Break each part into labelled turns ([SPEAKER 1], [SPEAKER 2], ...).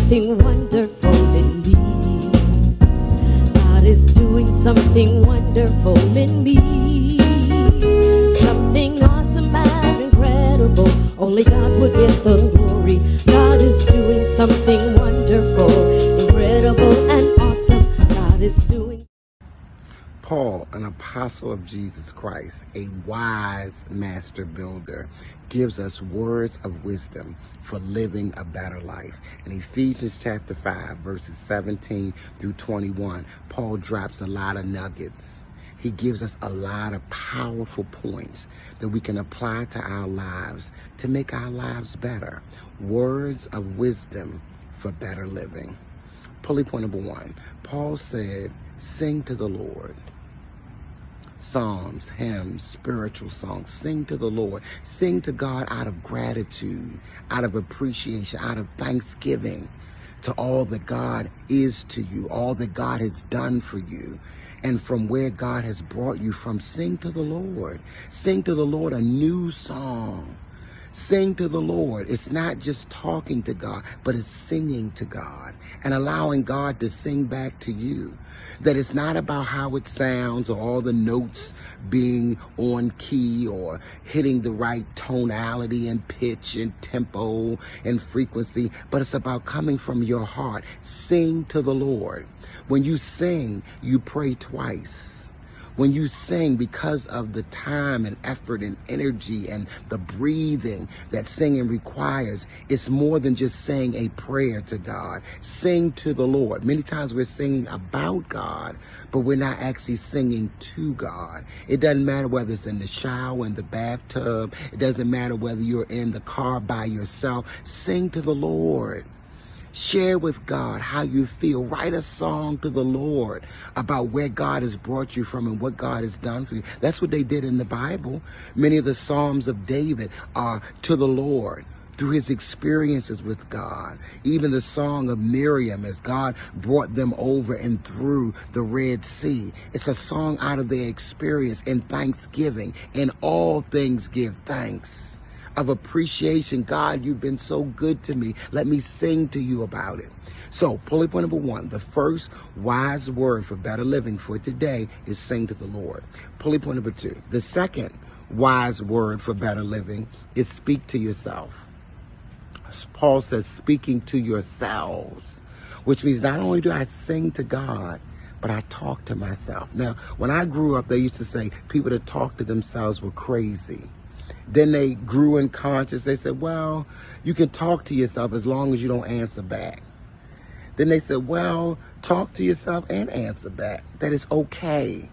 [SPEAKER 1] something wonderful in me. God is doing something wonderful in me. Something awesome and incredible. Only God will get the glory. God is doing something wonderful, incredible, and awesome. God is doing.
[SPEAKER 2] Paul, an apostle of Jesus Christ, a wise master builder, gives us words of wisdom for living a better life. In Ephesians chapter 5, verses 17 through 21, Paul drops a lot of nuggets. He gives us a lot of powerful points that we can apply to our lives to make our lives better. Words of wisdom for better living. Pulley point number 1, Paul said, sing to the Lord. Psalms, hymns, spiritual songs. Sing to the Lord. Sing to God out of gratitude, out of appreciation, out of thanksgiving to all that God is to you, all that God has done for you, and from where God has brought you from. Sing to the Lord. Sing to the Lord a new song. Sing to the Lord. It's not just talking to God, but it's singing to God and allowing God to sing back to you. That it's not about how it sounds or all the notes being on key or hitting the right tonality and pitch and tempo and frequency, but it's about coming from your heart. Sing to the Lord. When you sing, you pray twice. When you sing, because of the time and effort and energy and the breathing that singing requires, it's more than just saying a prayer to God. Sing to the Lord. Many times we're singing about God, but we're not actually singing to God. It doesn't matter whether it's in the shower, in the bathtub. It doesn't matter whether you're in the car by yourself. Sing to the Lord. Share with God how you feel. Write a song to the Lord about where God has brought you from and what God has done for you. That's what they did in the Bible. Many of the Psalms of David are to the Lord through his experiences with God. Even the song of Miriam, as God brought them over and through the Red Sea. It's a song out of their experience in thanksgiving. In all things give thanks. Of appreciation. God, you've been so good to me. Let me sing to you about it. So, pulley point number 1, the first wise word for better living for today is sing to the Lord. Pulley point number 2, the second wise word for better living is speak to yourself. Paul says speaking to yourselves, which means not only do I sing to God, but I talk to myself. Now, when I grew up, they used to say people that talk to themselves were crazy. Then they grew in conscience. They said, well, you can talk to yourself as long as you don't answer back. Then they said, well, talk to yourself and answer back. That is okay.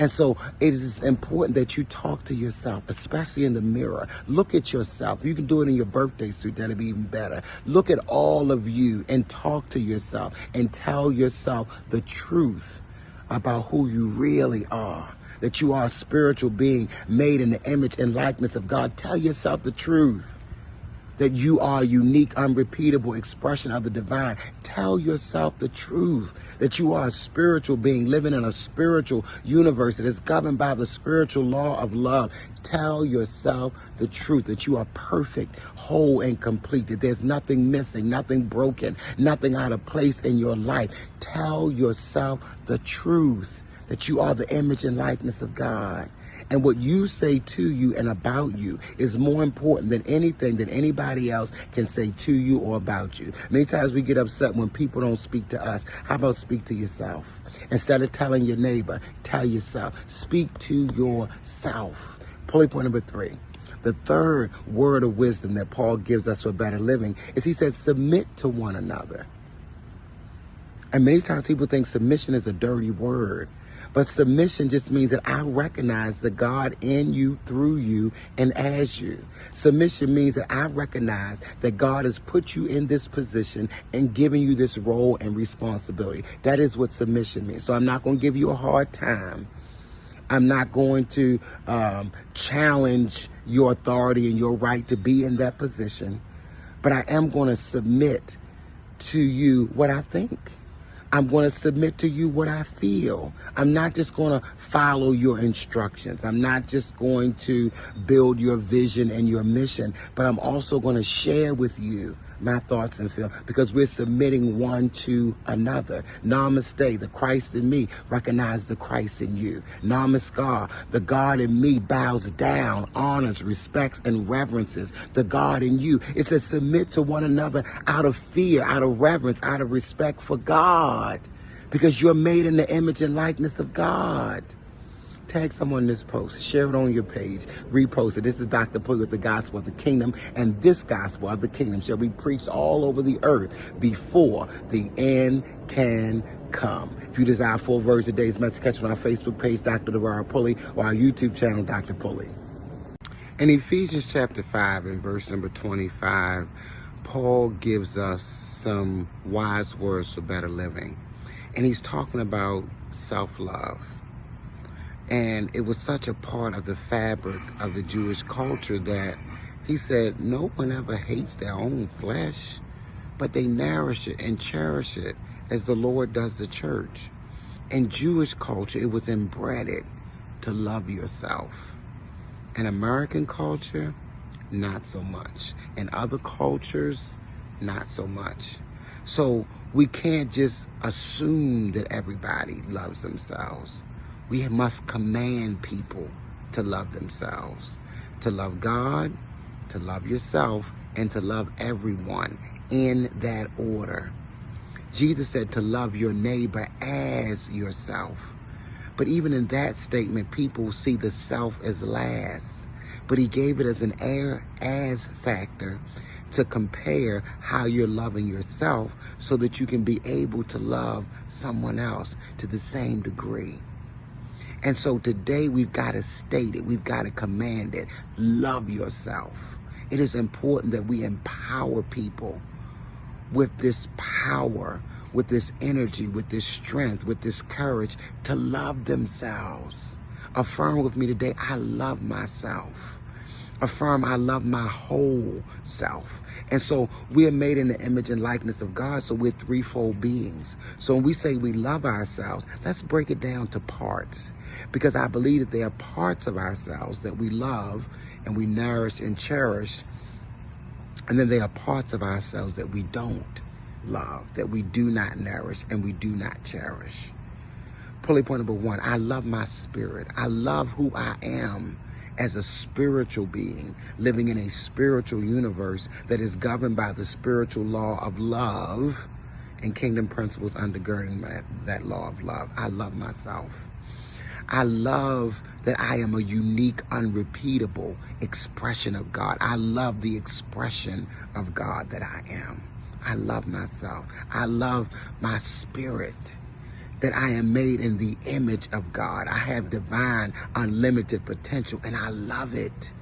[SPEAKER 2] And so it is important that you talk to yourself, especially in the mirror. Look at yourself. You can do it in your birthday suit. That'll be even better. Look at all of you and talk to yourself and tell yourself the truth about who you really are. That you are a spiritual being made in the image and likeness of God. Tell yourself the truth. That you are a unique, unrepeatable expression of the divine. Tell yourself the truth. That you are a spiritual being living in a spiritual universe that is governed by the spiritual law of love. Tell yourself the truth. That you are perfect, whole, and complete. That there's nothing missing, nothing broken, nothing out of place in your life. Tell yourself the truth. That you are the image and likeness of God. And what you say to you and about you is more important than anything that anybody else can say to you or about you. Many times we get upset when people don't speak to us. How about speak to yourself? Instead of telling your neighbor, tell yourself. Speak to yourself. Pulley point number 3. The third word of wisdom that Paul gives us for better living is he says, submit to one another. And many times people think submission is a dirty word. But submission just means that I recognize the God in you, through you, and as you. Submission means that I recognize that God has put you in this position and given you this role and responsibility. That is what submission means. So I'm not going to give you a hard time. I'm not going to challenge your authority and your right to be in that position. But I am going to submit to you what I think. I'm going to submit to you what I feel. I'm not just going to follow your instructions. I'm not just going to build your vision and your mission, but I'm also going to share with you my thoughts and feelings, because we're submitting one to another. Namaste, the Christ in me, recognize the Christ in you. Namaskar, the God in me bows down, honors, respects, and reverences the God in you. It says submit to one another out of fear, out of reverence, out of respect for God, because you're made in the image and likeness of God. Tag someone in this post, share it on your page, repost it. This is Dr. Pulley with the gospel of the kingdom, and this gospel of the kingdom shall be preached all over the earth before the end can come. If you desire full version of today's message, catch it on our Facebook page, Dr. DeVara Pulley, or our YouTube channel, Dr. Pulley. In Ephesians chapter 5 and verse number 25, Paul gives us some wise words for better living. And he's talking about self-love. And it was such a part of the fabric of the Jewish culture that he said no one ever hates their own flesh, but they nourish it and cherish it as the Lord does the church. In Jewish culture, it was embedded to love yourself. In American culture, not so much. In other cultures, not so much. So we can't just assume that everybody loves themselves. We must command people to love themselves, to love God, to love yourself, and to love everyone in that order. Jesus said to love your neighbor as yourself. But even in that statement, people see the self as last. But he gave it as an as factor to compare how you're loving yourself so that you can be able to love someone else to the same degree. And so today we've got to state it. We've got to command it. Love yourself. It is important that we empower people with this power, with this energy, with this strength, with this courage to love themselves. Affirm with me today, I love myself. Affirm, I love my whole self. And so we are made in the image and likeness of God, so we're threefold beings. So when we say we love ourselves, let's break it down to parts, because I believe that there are parts of ourselves that we love and we nourish and cherish, and then there are parts of ourselves that we don't love, that we do not nourish and we do not cherish. Pulley point number one, I love my spirit. I love who I am as a spiritual being, living in a spiritual universe that is governed by the spiritual law of love and kingdom principles undergirding that law of love. I love myself. I love that I am a unique, unrepeatable expression of God. I love the expression of God that I am. I love myself. I love my spirit, that I am made in the image of God. I have divine, unlimited potential, and I love it.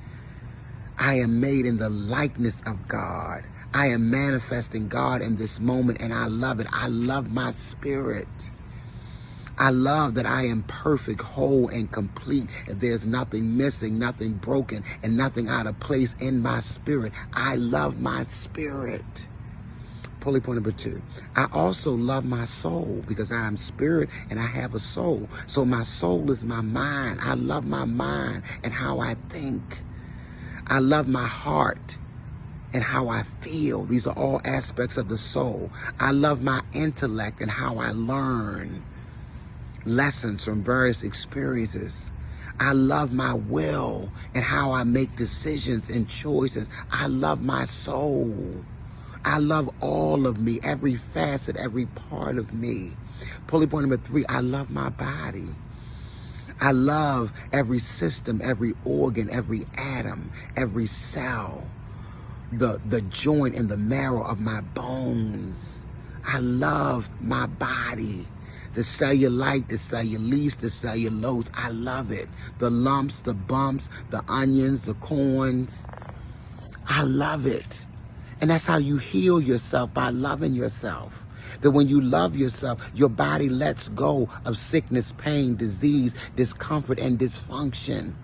[SPEAKER 2] I am made in the likeness of God. I am manifesting God in this moment, and I love it. I love my spirit. I love that I am perfect, whole, and complete. And there's nothing missing, nothing broken, and nothing out of place in my spirit. I love my spirit. Pulley point number two, I also love my soul, because I am spirit and I have a soul. So my soul is my mind. I love my mind and how I think. I love my heart and how I feel. These are all aspects of the soul. I love my intellect and how I learn lessons from various experiences. I love my will and how I make decisions and choices. I love my soul. I love all of me, every facet, every part of me. Pulley point number three, I love my body. I love every system, every organ, every atom, every cell, the joint and the marrow of my bones. I love my body. The cellulite, the cellulose, the cellulose, I love it. The lumps, the bumps, the onions, the corns, I love it. And that's how you heal yourself, by loving yourself. That when you love yourself, your body lets go of sickness, pain, disease, discomfort, and dysfunction.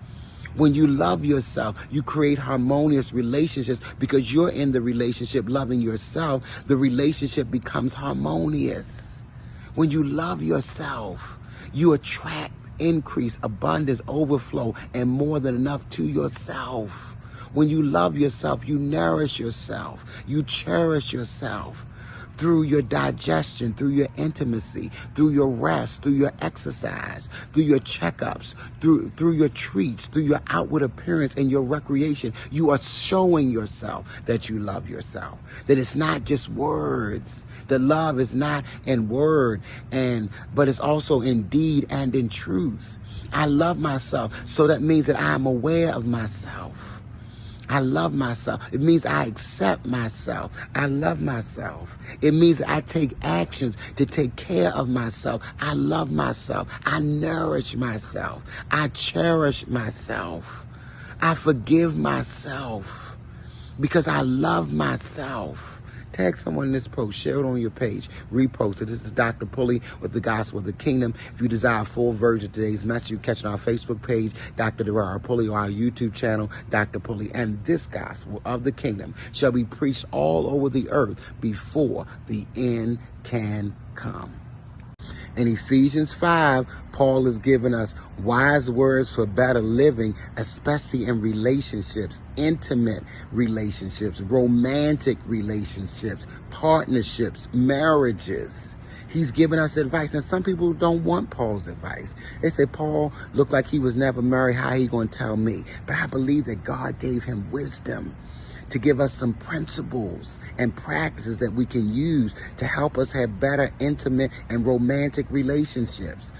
[SPEAKER 2] When you love yourself, you create harmonious relationships, because you're in the relationship loving yourself. The relationship becomes harmonious. When you love yourself, you attract increase, abundance, overflow, and more than enough to yourself. When you love yourself, you nourish yourself. You cherish yourself through your digestion, through your intimacy, through your rest, through your exercise, through your checkups, through your treats, through your outward appearance and your recreation. You are showing yourself that you love yourself, that it's not just words. The love is not in word, but it's also in deed and in truth. I love myself, so that means that I am aware of myself. I love myself. It means I accept myself. I love myself. It means I take actions to take care of myself. I love myself. I nourish myself. I cherish myself. I forgive myself because I love myself. Tag someone in this post, share it on your page, repost it. This is Dr. Pulley with the Gospel of the Kingdom. If you desire a full version of today's message, you can catch it on our Facebook page, Dr. Derara Pulley, or our YouTube channel, Dr. Pulley. And this Gospel of the Kingdom shall be preached all over the earth before the end can come. In Ephesians 5, Paul is giving us wise words for better living, especially in relationships, intimate relationships, romantic relationships, partnerships, marriages. He's giving us advice. And some people don't want Paul's advice. They say, Paul looked like he was never married. How he going to tell me? But I believe that God gave him wisdom to give us some principles and practices that we can use to help us have better intimate and romantic relationships.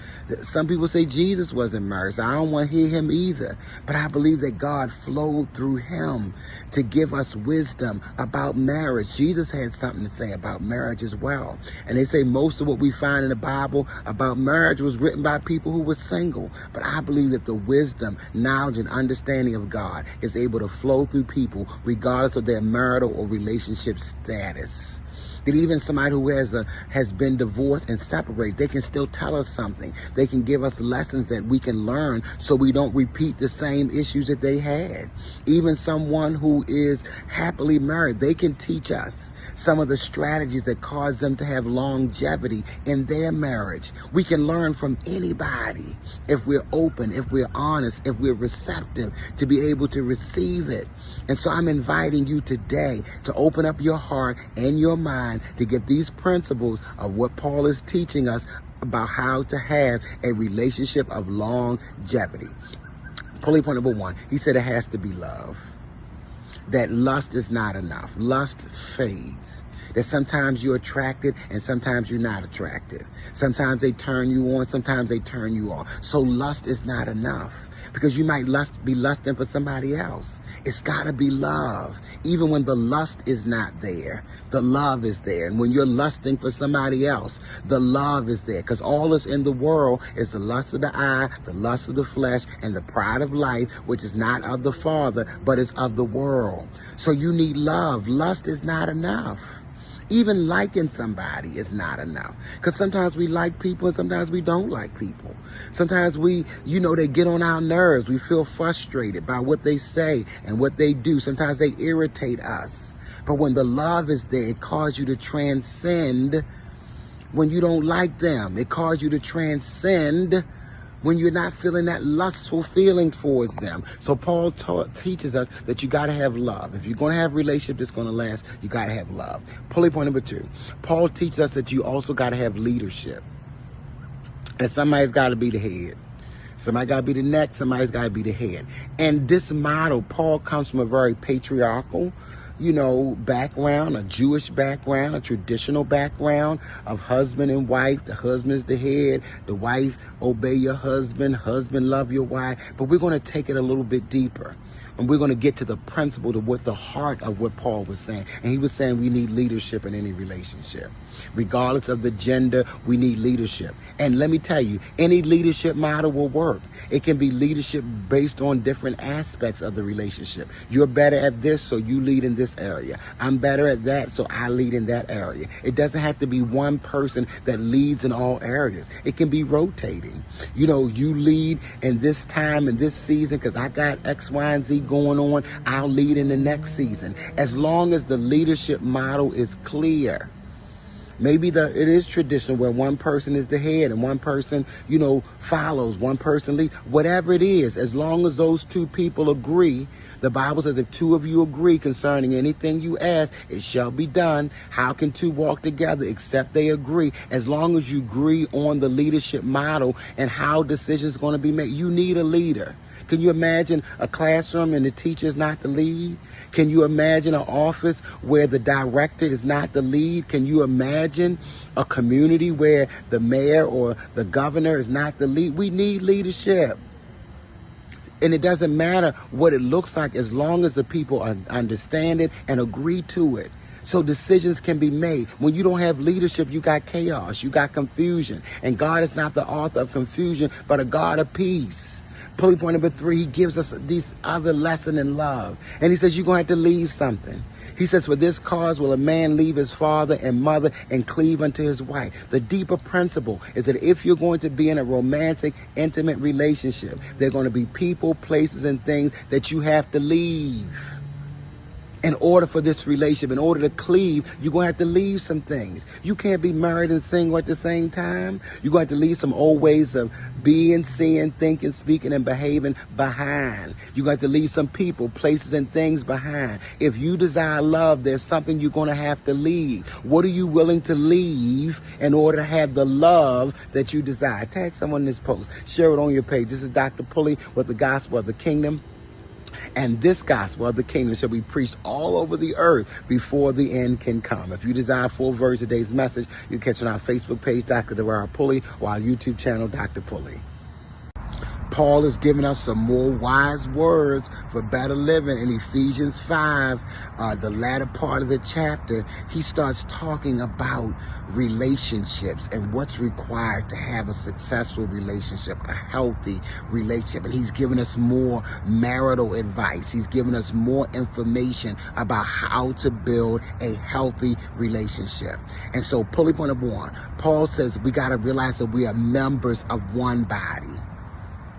[SPEAKER 2] Some people say Jesus wasn't married, so I don't want to hear him either. But I believe that God flowed through him to give us wisdom about marriage. Jesus had something to say about marriage as well. And they say most of what we find in the Bible about marriage was written by people who were single. But I believe that the wisdom, knowledge, and understanding of God is able to flow through people regardless of their marital or relationship status. That even somebody who has been divorced and separated, they can still tell us something. They can give us lessons that we can learn so we don't repeat the same issues that they had. Even someone who is happily married, they can teach us some of the strategies that cause them to have longevity in their marriage. We can learn from anybody if we're open, if we're honest, if we're receptive to be able to receive it. And so I'm inviting you today to open up your heart and your mind to get these principles of what Paul is teaching us about how to have a relationship of longevity. Point number one, he said it has to be love. That lust is not enough. Lust fades. That sometimes you're attracted and sometimes you're not attracted. Sometimes they turn you on, sometimes they turn you off. So lust is not enough because you might be lusting for somebody else. It's got to be love. Even when the lust is not there, the love is there. And when you're lusting for somebody else, the love is there. Because all that's in the world is the lust of the eye, the lust of the flesh, and the pride of life, which is not of the Father, but is of the world. So you need love. Lust is not enough. Even liking somebody is not enough. Because sometimes we like people and sometimes we don't like people. Sometimes they get on our nerves. We feel frustrated by what they say and what they do. Sometimes they irritate us. But when the love is there, it causes you to transcend when you don't like them. It causes you to transcend when you're not feeling that lustful feeling towards them. So Paul teaches us that you got to have love. If you're going to have a relationship that's going to last, you got to have love. Point number two, Paul teaches us that you also got to have leadership. And somebody's got to be the head. Somebody got to be the neck. Somebody's got to be the head. And this model, Paul comes from a very patriarchal background, a Jewish background, a traditional background of husband and wife. The husband is the head. The wife, obey your husband. Husband, love your wife. But we're going to take it a little bit deeper. And we're going to get to the principle, to what the heart of what Paul was saying. And he was saying we need leadership in any relationship. Regardless of the gender, we need leadership. And let me tell you, any leadership model will work. It can be leadership based on different aspects of the relationship. You're better at this, so you lead in this area. I'm better at that, so I lead in that area. It doesn't have to be one person that leads in all areas. It can be rotating. You lead in this time, in this season, because I got X, Y, and Z going on. I'll lead in the next season. As long as the leadership model is clear. Maybe it is traditional where one person is the head and one person, follows, one person leads. Whatever it is, as long as those two people agree, the Bible says if two of you agree concerning anything you ask, it shall be done. How can two walk together except they agree? As long as you agree on the leadership model and how decisions are going to be made, you need a leader. Can you imagine a classroom and the teacher is not the lead? Can you imagine an office where the director is not the lead? Can you imagine a community where the mayor or the governor is not the lead? We need leadership. And it doesn't matter what it looks like as long as the people understand it and agree to it. So decisions can be made. When you don't have leadership, you got chaos, you got confusion. And God is not the author of confusion, but a God of peace. Pulley point number 3, he gives us this other lesson in love. And he says, you're going to have to leave something. He says, for this cause will a man leave his father and mother and cleave unto his wife. The deeper principle is that if you're going to be in a romantic, intimate relationship, there are going to be people, places, and things that you have to leave. In order for this relationship, in order to cleave, you're going to have to leave some things. You can't be married and single at the same time. You're going to have to leave some old ways of being, seeing, thinking, speaking, and behaving behind. You're going to have to leave some people, places, and things behind. If you desire love, there's something you're going to have to leave. What are you willing to leave in order to have the love that you desire? Tag someone in this post. Share it on your page. This is Dr. Pulley with the Gospel of the Kingdom. And this gospel of the kingdom shall be preached all over the earth before the end can come. If you desire full version of today's message, you can catch it on our Facebook page, Dr. Darrell Pulley, or our YouTube channel, Dr. Pulley. Paul is giving us some more wise words for better living in Ephesians 5, the latter part of the chapter. He starts talking about relationships and what's required to have a successful relationship, a healthy relationship. And he's giving us more marital advice. He's giving us more information about how to build a healthy relationship. And so, pulley point number 1, Paul says we got to realize that we are members of one body.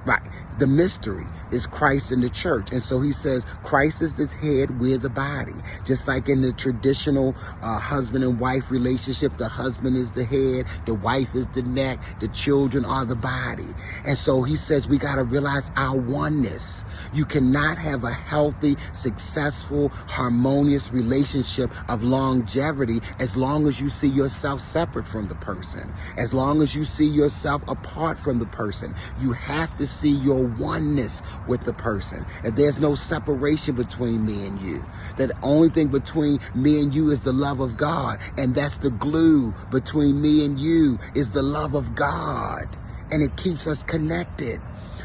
[SPEAKER 2] Right. The mystery is Christ and the church. And so he says Christ is the head, we're the body. Just like in the traditional husband and wife relationship, the husband is the head, the wife is the neck, the children are the body. And so he says we got to realize our oneness. You cannot have a healthy, successful, harmonious relationship of longevity as long as you see yourself separate from the person, as long as you see yourself apart from the person. You have to see your oneness with the person. And there's no separation between me and you. That the only thing between me and you is the love of God. And that's the glue between me and you is the love of God. And it keeps us connected.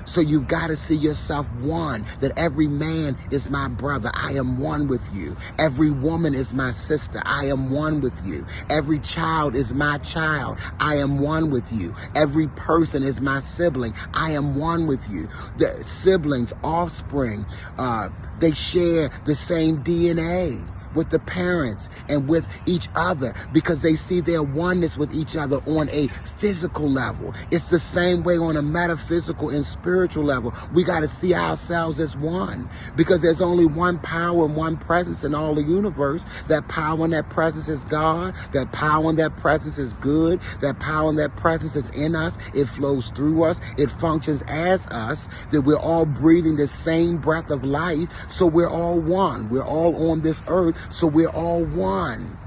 [SPEAKER 2] So you've got to see yourself one, that every man is my brother. I am one with you. Every woman is my sister. I am one with you. Every child is my child. I am one with you. Every person is my sibling. I am one with you. The siblings, offspring, they share the same DNA with the parents and with each other because they see their oneness with each other on a physical level. It's the same way on a metaphysical and spiritual level. We got to see ourselves as one because there's only one power and one presence in all the universe. That power and that presence is God. That power and that presence is good. That power and that presence is in us. It flows through us. It functions as us. That we're all breathing the same breath of life. So we're all one. We're all on this earth. So we're all one.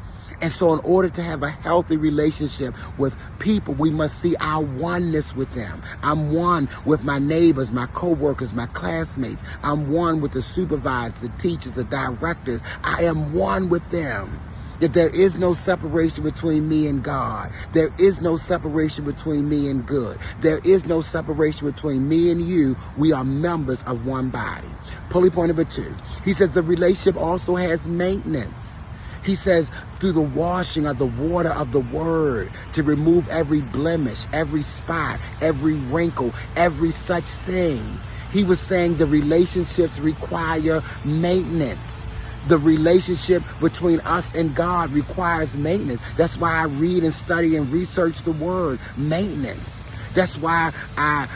[SPEAKER 2] And so in order to have a healthy relationship with people, we must see our oneness with them. I'm one with my neighbors, my co-workers, my classmates. I'm one with the supervisors, the teachers, the directors. I am one with them. That there is no separation between me and God. There is no separation between me and good. There is no separation between me and you. We are members of one body. Pulley point number 2. He says the relationship also has maintenance. He says through the washing of the water of the word to remove every blemish, every spot, every wrinkle, every such thing. He was saying the relationships require maintenance. The relationship between us and God requires maintenance. That's why I read and study and research the word maintenance. That's why I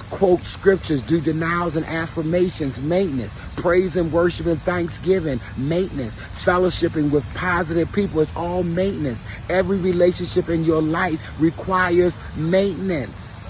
[SPEAKER 2] quote scriptures, do denials and affirmations, maintenance, praise and worship and thanksgiving, maintenance, fellowshipping with positive people, it's all maintenance. Every relationship in your life requires maintenance.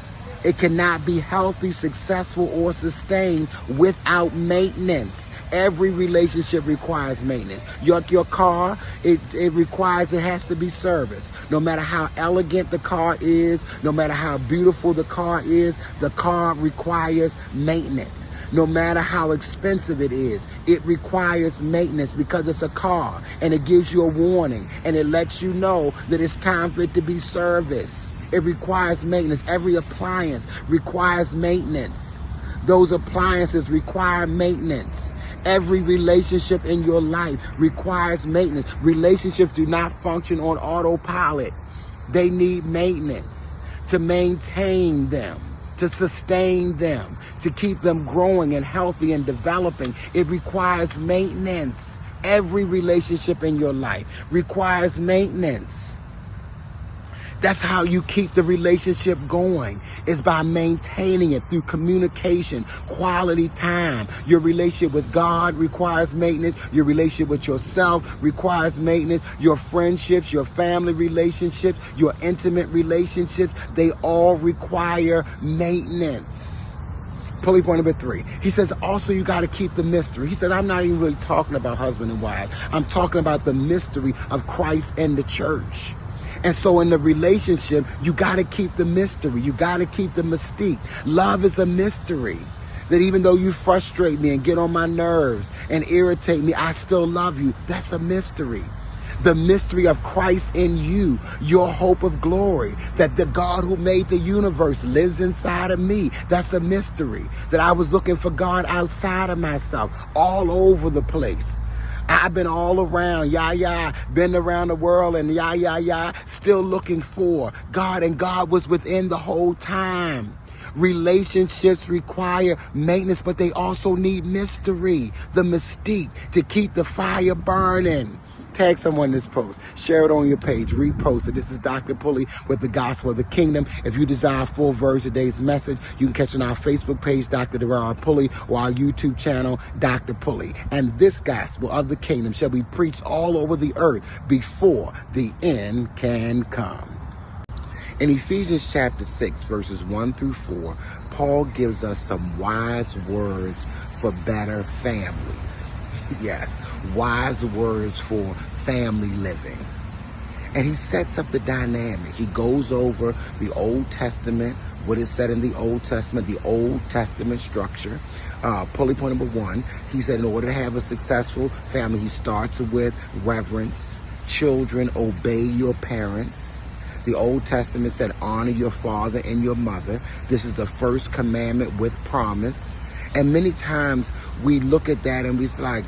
[SPEAKER 2] It cannot be healthy, successful, or sustained without maintenance. Every relationship requires maintenance. Your car, it has to be serviced. No matter how elegant the car is, no matter how beautiful the car is, the car requires maintenance. No matter how expensive it is, it requires maintenance because it's a car, and it gives you a warning, and it lets you know that it's time for it to be serviced. It requires maintenance. Every appliance requires maintenance. Those appliances require maintenance. Every relationship in your life requires maintenance. Relationships do not function on autopilot. They need maintenance to maintain them, to sustain them, to keep them growing and healthy and developing. It requires maintenance. Every relationship in your life requires maintenance. That's how you keep the relationship going, is by maintaining it through communication, quality time. Your relationship with God requires maintenance. Your relationship with yourself requires maintenance. Your friendships, your family relationships, your intimate relationships, they all require maintenance. Pulley point number 3. He says, also, you got to keep the mystery. He said, I'm not even really talking about husband and wives. I'm talking about the mystery of Christ and the church. And so in the relationship, you got to keep the mystery. You got to keep the mystique. Love is a mystery. That even though you frustrate me and get on my nerves and irritate me, I still love you. That's a mystery. The mystery of Christ in you, your hope of glory, that the God who made the universe lives inside of me. That's a mystery. That I was looking for God outside of myself, all over the place. I've been all around, been around the world and still looking for God, and God was within the whole time. Relationships require maintenance, but they also need mystery, the mystique, to keep the fire burning. Tag someone this post. Share it on your page. Repost it. This is Dr. Pulley with the Gospel of the Kingdom. If you desire a full version of today's message, you can catch it on our Facebook page, Dr. Derard Pulley, or our YouTube channel, Dr. Pulley. And this gospel of the kingdom shall be preached all over the earth before the end can come. In Ephesians chapter 6, verses 1 through 4, Paul gives us some wise words for better families. Yes, wise words for family living. And he sets up the dynamic. He goes over the Old Testament, what is said in the Old Testament, the Old Testament structure. Pulley point number 1, he said in order to have a successful family, he starts with reverence. Children, obey your parents. The Old Testament said honor your father and your mother. This is the first commandment with promise. And many times we look at that and we're like,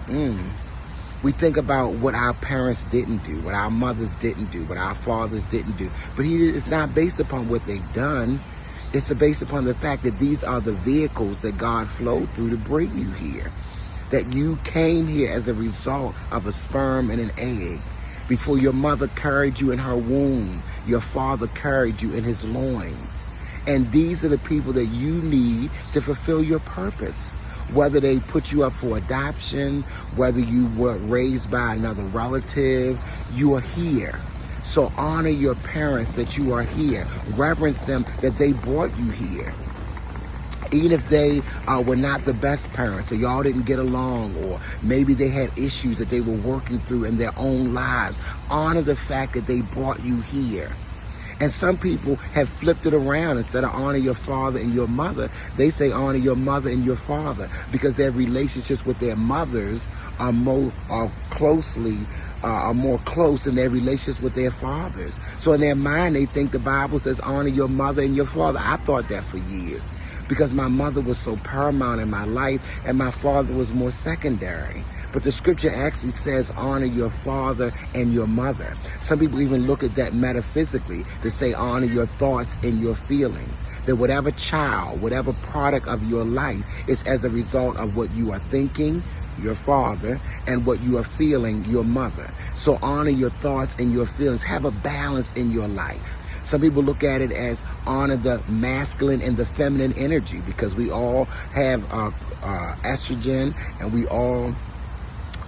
[SPEAKER 2] we think about what our parents didn't do, what our mothers didn't do, what our fathers didn't do. But it's not based upon what they've done. It's based upon the fact that these are the vehicles that God flowed through to bring you here. That you came here as a result of a sperm and an egg. Before your mother carried you in her womb, your father carried you in his loins. And these are the people that you need to fulfill your purpose. Whether they put you up for adoption, whether you were raised by another relative, you are here. So honor your parents that you are here. Reverence them that they brought you here. Even if they were not the best parents, or y'all didn't get along, or maybe they had issues that they were working through in their own lives, honor the fact that they brought you here. And some people have flipped it around. Instead of honor your father and your mother, they say honor your mother and your father, because their relationships with their mothers are more close than their relationships with their fathers. So in their mind, they think the Bible says honor your mother and your father. I thought that for years, because my mother was so paramount in my life and my father was more secondary. But the scripture actually says honor your father and your mother. Some people even look at that metaphysically to say honor your thoughts and your feelings. That whatever child, whatever product of your life is as a result of what you are thinking, your father, and what you are feeling, your mother. So honor your thoughts and your feelings. Have a balance in your life. Some people look at it as honor the masculine and the feminine energy, because we all have estrogen, and we all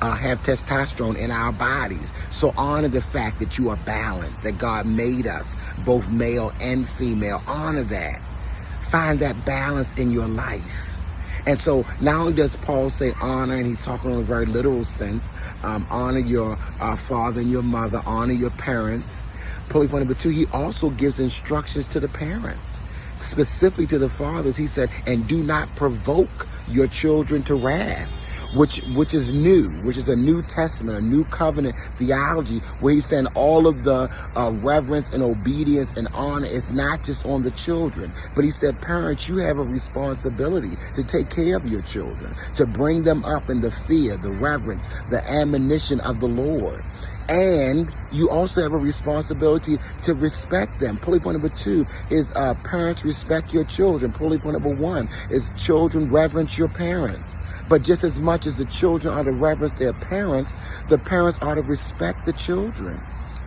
[SPEAKER 2] have testosterone in our bodies. So honor the fact that you are balanced, that God made us both male and female. Honor that. Find that balance in your life. And so not only does Paul say honor, and he's talking in a very literal sense, honor your father and your mother, honor your parents. Point number 2, he also gives instructions to the parents, specifically to the fathers. He said, and do not provoke your children to wrath, which is new, which is a New Testament, a new covenant theology, where he's saying all of the reverence and obedience and honor is not just on the children, but he said, parents, you have a responsibility to take care of your children, to bring them up in the fear, the reverence, the admonition of the Lord. And you also have a responsibility to respect them. Point number 2 is parents, respect your children. Point number 1 is children, reverence your parents. But just as much as the children are to reverence their parents, the parents are to respect the children.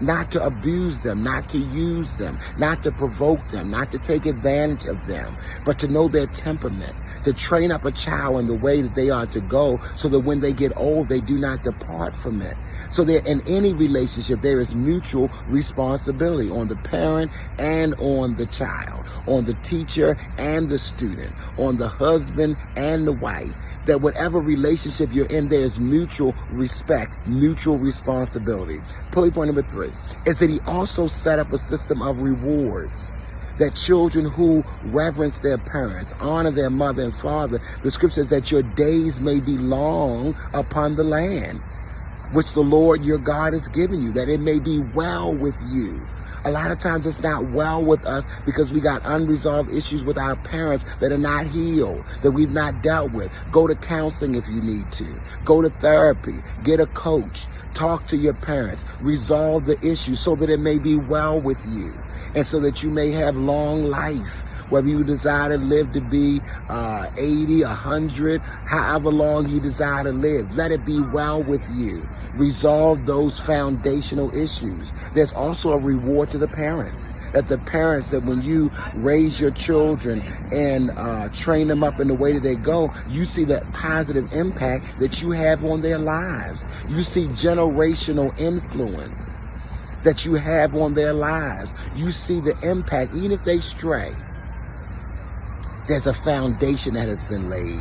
[SPEAKER 2] Not to abuse them, not to use them, not to provoke them, not to take advantage of them, but to know their temperament, to train up a child in the way that they are to go, so that when they get old, they do not depart from it. So that in any relationship, there is mutual responsibility on the parent and on the child, on the teacher and the student, on the husband and the wife. That whatever relationship you're in, there's mutual respect, mutual responsibility. Point number 3 is that he also set up a system of rewards. That children who reverence their parents, honor their mother and father, the scripture says that your days may be long upon the land, which the Lord your God has given you, that it may be well with you. A lot of times it's not well with us because we got unresolved issues with our parents that are not healed, that we've not dealt with. Go to counseling if you need to. Go to therapy. Get a coach. Talk to your parents. Resolve the issue so that it may be well with you, and so that you may have long life. Whether you desire to live to be 80, 100, however long you desire to live, let it be well with you. Resolve those foundational issues. There's also a reward to the parents. That the parents, that when you raise your children and train them up in the way that they go, you see that positive impact that you have on their lives. You see generational influence that you have on their lives. You see the impact, even if they stray. There's a foundation that has been laid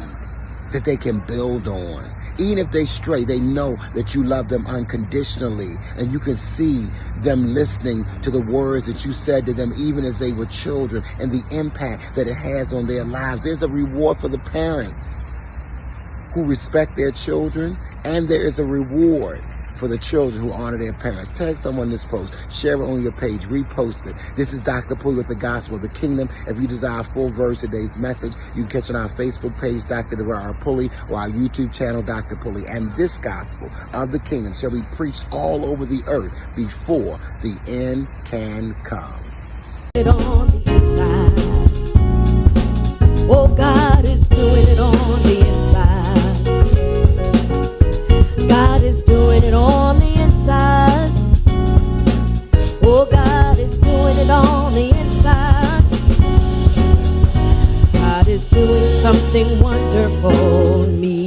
[SPEAKER 2] that they can build on. Even if they stray, they know that you love them unconditionally, and you can see them listening to the words that you said to them even as they were children, and the impact that it has on their lives. There's a reward for the parents who respect their children, and there is a reward for the children who honor their parents. Tag someone this post, share it on your page, repost it. This is Dr. Pulley with the Gospel of the Kingdom. If you desire a full version of today's message, you can catch it on our Facebook page, Dr. DeVar Pulley, or our YouTube channel, Dr. Pulley. And this Gospel of the Kingdom shall be preached all over the earth before the end can come.
[SPEAKER 1] It on the inside. Oh, God is doing it on the inside. God is doing it on the inside. Oh, God is doing it on the inside. God is doing something wonderful in me.